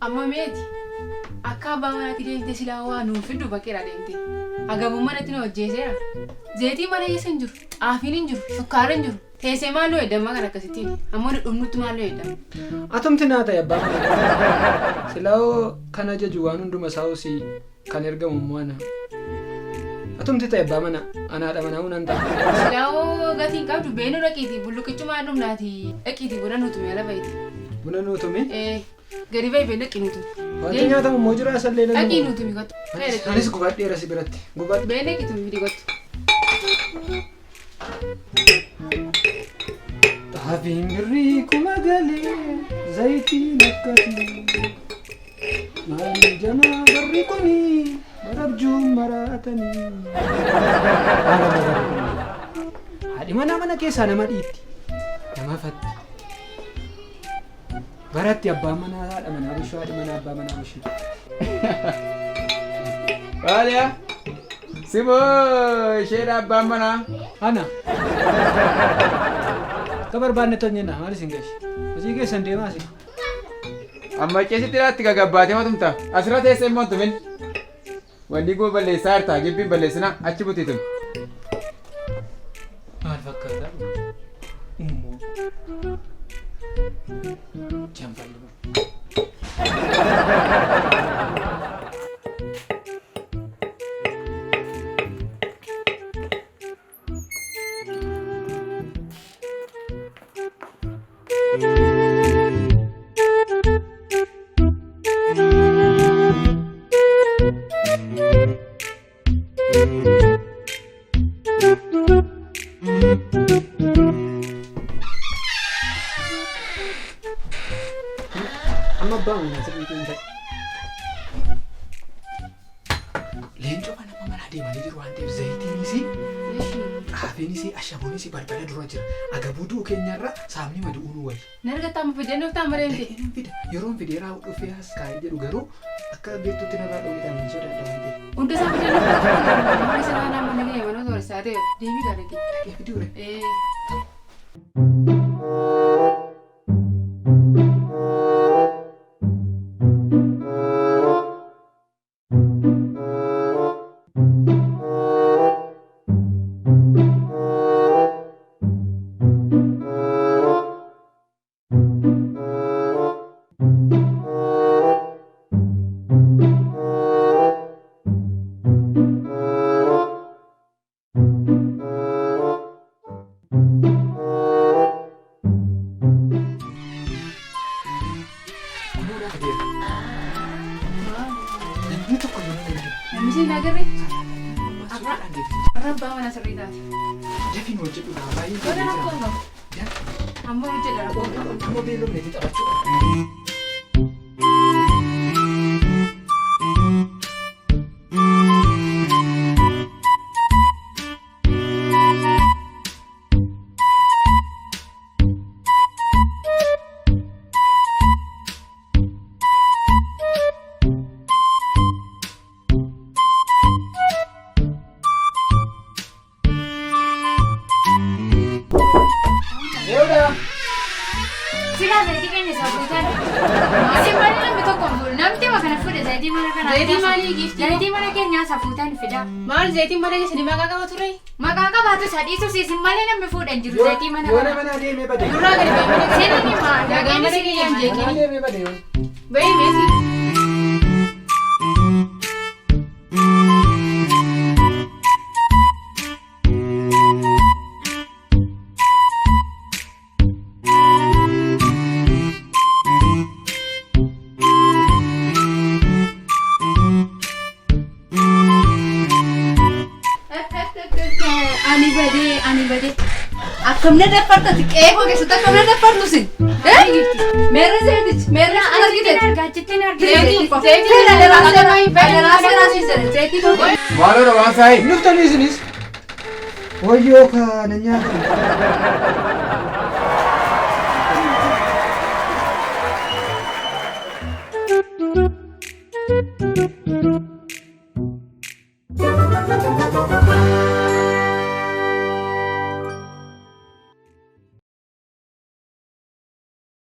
Amma meeti akka abbaa manaatti deemtee silaa waa nuuf fiddu bakkeedha deemtee hagamuun manatti nu hojjeeseera zeetii mana keessa hin jiru xaafiin hin jiru sukkaara hin jiru teessee maaloo eddammaa kan akkasittiin ammoo dhumnutti maaloo eddamma. Atumti naa ta'e abbaa mana silaa kan ajaju waan hunduma saawusii kan ergamu mo'ana. Atumti ta'e abbaa mana anaadha manaa hunan ta'a. Silaa gatiin qabdu beenuu dhaqiitii bulluqichumaa dhumnaati dhaqiitii buna nuutume ala bayti. Buna nuutume? Gadi baay'ee beela qinuutu. Wanti nyaatamu moo jira asallee lalu? Dhaqii nuutu miqatu. Anis gubadheera si biratti. Gubadhe. Beela qitu midi gotu. Xaafiin birrii kuma galee zayitiin akkasii maali jamaa barri kuni barabjuun maraatanii. Haadhi mana keessaa nama dhiitti nama fatti. Baratti abbaan manaa haadha manaa bishuu haadhi manaa abbaa manaa bishuu. Baaliyaa simoo isheedha abbaan manaa. Ana. Kabar baanne tonyena maalis hin gashi. Hojii keessan deemaa si. Amma qeesitti laatti gagabbaatee matumta asirra teessee immoo tumin. Wanni goo balleessaa hartaa gibbiin balleessina achi butiitum. Maal fakkaata? Jamballu. Amma bang seperti itu. Leenco mana mana deemanii jiru waan ta'eef zayitiin isii xaafiin isii ashaboon isii balbala dura jira. Aga buduu keenyarra saamni madu'uun wayi. Nargataa mu fidee nuftaa mareemte. Yeroon fidee raawwu dhufee as kaa'ee jedhu garuu akka beektutti narraa dhoowwitan hin sodaadha waan ta'eef. Hunda isaa fidee nuftaa marii sanaa nama nagee mana toorsaa ta'e deebii gaadhage. Dhaqee fiduu re. Namisi nagari. Arraba mana seritaati. Dafin hojjedhu baay'ee Mana rakkoon qabu. Ammoo hojjedha rakkoon qabu. Ammoo beelofneeti taphachuudha. Sila zaidi kan disabutan. Masih mana nak betul kompul. Nanti makan apa deh zaidi mana kan? Zaidi mali gift. Zaidi mana kan yang sabutan fida. Maal zeetiin mana keessa deemaa kakaba ture? Maka kakak batu saat itu sih simbalnya nak befudan juru zaidi mana. Yoo nama naa deemee bade. Duraa gadi ba'ee mana keessa. Sini ni mah. Dagaan mana keessa Nama jeekiin. deemee bade yoo. Ba'ee meesi. Ani bade. Akkam na dafarta xiqqeeko keessatti akkam na dafartu sin. Meerri zeetich meerri argite. Maaloo waan saayii. Nuftanii isinis. Wayyoo kana nyaata. Thank you.